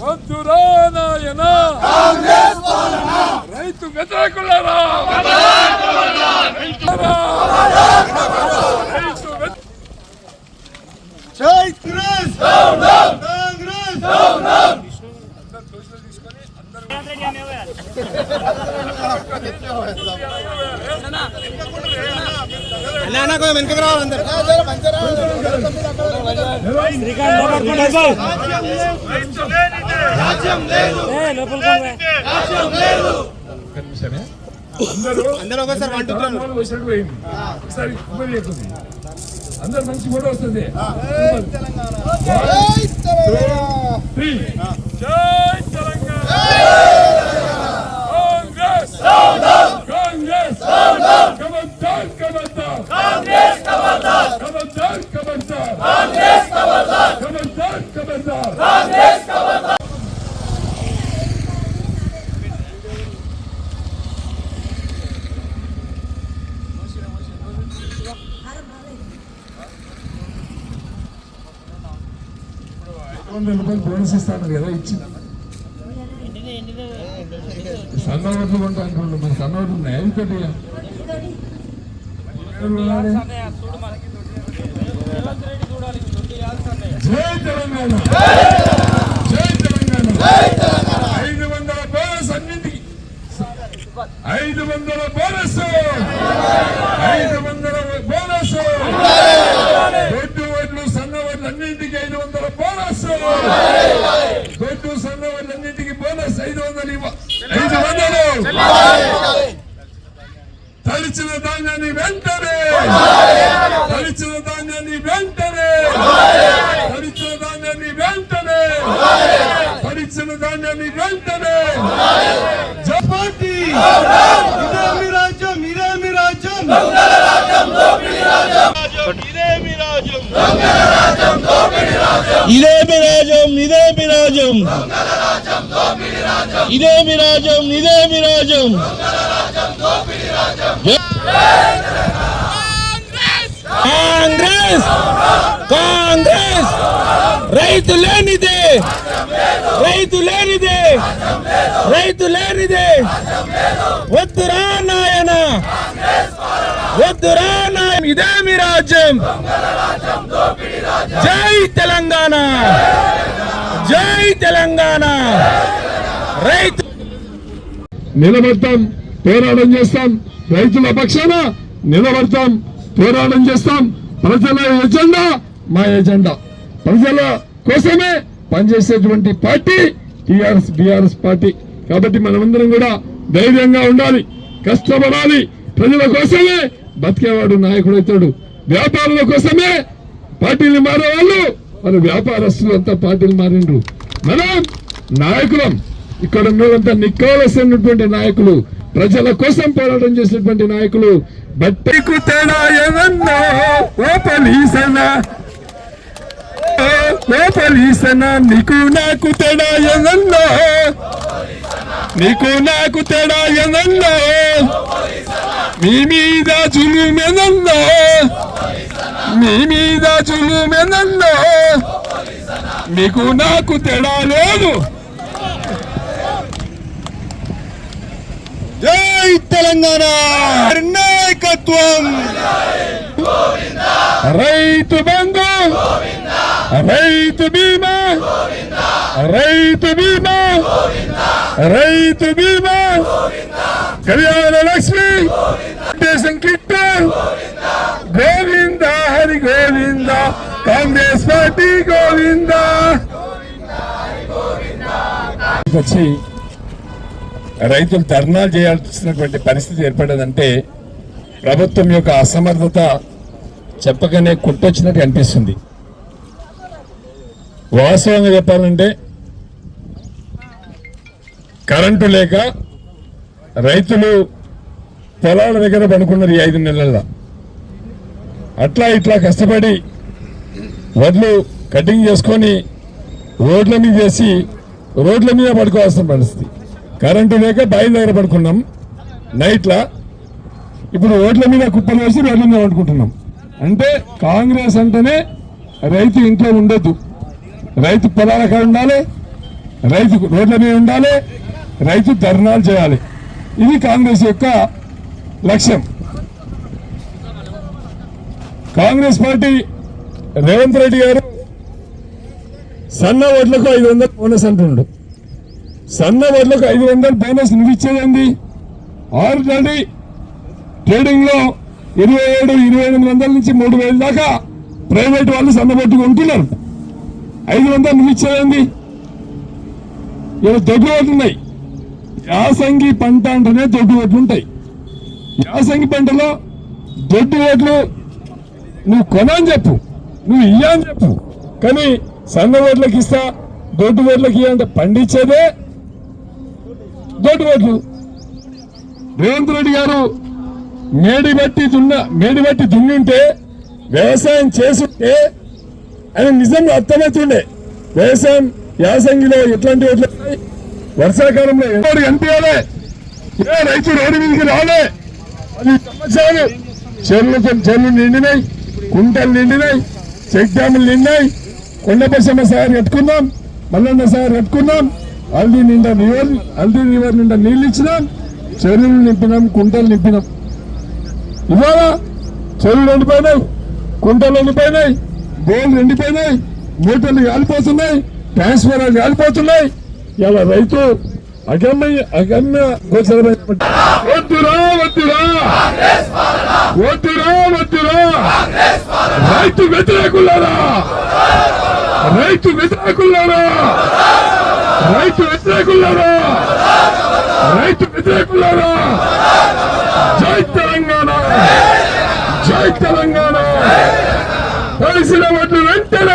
వద్దురా నాయన రైతు వ్యతిరేకులారా వెనకకు రావాలి అందరు మంచి ఫోటో వస్తుంది. జై తెలంగాణ కాంగ్రెస్ కాంగ్రెస్ ఖబర్దార్ ఖబర్దార్ కాంగ్రెస్ ఖబర్దార్ ఖబర్దార్ ఖబర్దార్ కాంగ్రెస్ ఖబర్దార్ ఖబర్దార్ ఖబర్దార్ కాంగ్రెస్ ఖబర్దార్. బోనస్ ఇస్తాను కదా ఇచ్చింది. సన్నవర్లు కొంటా అనుకోండి, మన సన్నవర్లు ఉన్నాయి. అవి పెట్టిగా జై తెలంగాణ జై తెలంగాణ. 500 బోనస్ అన్నింటికి 500 బోనస్ 500 బోనస్. దొడ్డు వడ్లు సన్న వడ్లు అన్నింటికి 500 బోనస్. దొడ్డు సన్న వడ్లు అన్నింటికి బోనస్ 500 తడిచిన ధాన్యాన్ని వెంటనే తడిచిన ధాన్యాన్ని వెంటనే తడిచిన ధాన్యాన్ని వెంటనే తడిచిన ధాన్యాన్ని వెంటనే. ఇదే మీ రాజ్యం ఇదే మీ రాజ్యం ఇదే మీ రాజ్యం ఇదే మీ రాజ్యం. కాంగ్రెస్ కాంగ్రెస్ రైతు లేనిదే రైతు లేనిదే రైతు లేనిదే. వద్దురా నాయన వద్దురా నాయన. ఇదే మీ రాజ్యం. జై తెలంగాణ జై తెలంగాణ. రైతు నిలబడతాం, పోరాటం చేస్తాం. రైతుల పక్షాన నిలబడతాం, పోరాటం చేస్తాం. ప్రజల ఎజెండా మా ఎజెండా. ప్రజల కోసమే పనిచేసేటువంటి పార్టీ టిఆర్ఎస్ పార్టీ. కాబట్టి మనమందరం కూడా ధైర్యంగా ఉండాలి, కష్టపడాలి. ప్రజల కోసమే బతికేవాడు నాయకుడు అవుతాడు. వ్యాపారుల కోసమే పార్టీలు మారేవాళ్ళు మన వ్యాపారస్తులు అంతా పార్టీలు మారిండ్రు. మనం నాయకులం. ఇక్కడ ఉన్నదంతా నిక్కవలసినటువంటి నాయకులు, ప్రజల కోసం పోరాటం చేసినటువంటి నాయకులు. బట్టకు తేడా ఏమన్నా ఓపలీసనా ఓపలీసనా. నీకు నాకు తేడా ఏమన్నా నీకు నాకు తేడా ఏమన్నా. మీ మీద జులుమేనన్నా మీ మీద జులుమేనన్నా. మీకు నాకు తేడా లేదు. జై తెలంగాణ నాయకత్వం. రైతు బంధు రైతు బీమా రైతు బీమా రైతు బీమా కళ్యాణ లక్ష్మి దేశం కిట్ట గోవింద హరి గోవింద. కాంగ్రెస్ పార్టీ గోవింద. వచ్చి రైతులు ధర్నాలు చేయాల్సినటువంటి పరిస్థితి ఏర్పడదంటే ప్రభుత్వం యొక్క అసమర్థత చెప్పగానే కుట్టొచ్చినట్టు అనిపిస్తుంది. వాస్తవంగా చెప్పాలంటే కరెంటు లేక రైతులు పొలాల దగ్గర పడుకున్నారు ఈ 5 నెలల్లో. అట్లా ఇట్లా కష్టపడి వడ్లు కటింగ్ చేసుకొని రోడ్ల మీద చేసి రోడ్ల మీద పడుకోవాల్సిన పరిస్థితి. కరెంటు లేక బావి దగ్గర పడుకున్నాం నైట్లా. ఇప్పుడు రోడ్ల మీద కుప్పలు వేసి రోడ్ల మీద పడుకుంటున్నాం. అంటే కాంగ్రెస్ అంటేనే రైతు ఇంట్లో ఉండొద్దు, రైతు పొలాల కాడ ఉండాలి, రైతు రోడ్ల మీద ఉండాలి, రైతు ధర్నాలు చేయాలి. ఇది కాంగ్రెస్ యొక్క లక్ష్యం. కాంగ్రెస్ పార్టీ రేవంత్ రెడ్డి గారు సన్న ఓట్లకు 500 బోనస్ అంటుండు. సన్న ఓట్లకు 500 బోనస్ నువ్వు ఇచ్చేదండి? ఆల్రెడీ ట్రేడింగ్ లో 27,000-28,000 నుంచి 3,000 దాకా ప్రైవేట్ వాళ్ళు సన్నబొట్టు కొంటున్నారు. 500 నువ్వు ఇచ్చేదండి? ఇలా దొడ్డు ఓట్లు ఉన్నాయి. యాసంగి పంట అంటేనే దొడ్డు ఓట్లు ఉంటాయి. యాసంగి పంటలో దొడ్డు ఓట్లు నువ్వు కొనని చెప్పు, నువ్వు ఇయ్యని చెప్పు, కానీ సన్న ఓట్లకి ఇస్తా, దొడ్డు ఓట్లకి ఇయ్యంటే పండించేదే దొడ్డు ఓట్లు. రేవంత్ రెడ్డి గారు మేడి బట్టి దున్ని ఉంటే, వ్యవసాయం చేసుంటే ఆయన నిజంగా అర్థమవుతుండే వ్యవసాయం యాసంగిలో ఎట్లాంటి ఓట్లు వస్తాయి, వర్షాకాలంలో ఎవరు కనిపించాలి, ఏ రైతు రోడ్డు మీదకి రాలే. 10 సంవత్సరాలు చెరువులు నిండినాయి, కుంటలు నిండినాయి, చెక్ డ్యాములు నిండినాయి. కొండపశమ్మ సాగర్ కట్టుకున్నాం, మల్లన్న సాగర్ కట్టుకున్నాం, హల్దీ రివర్ నిండా నీళ్ళు ఇచ్చినాం, చెరువులు నింపినాం, కుంటలు నింపినాం. ఇవాళ చెరువులు ఎండిపోయినాయి, కుంటలు ఎండిపోయినాయి, బోర్లు ఎండిపోయినాయి, మూటలు కాలిపోతున్నాయి, ట్రాన్స్ఫార్మర్లు కాలిపోతున్నాయి. ఇలా రైతు అగమ్య గోచరమైన వద్దురా రైతు వ్యతిరేకులారా, జై తెలంగాణ, కలిసిన ఓట్లు వెంటనే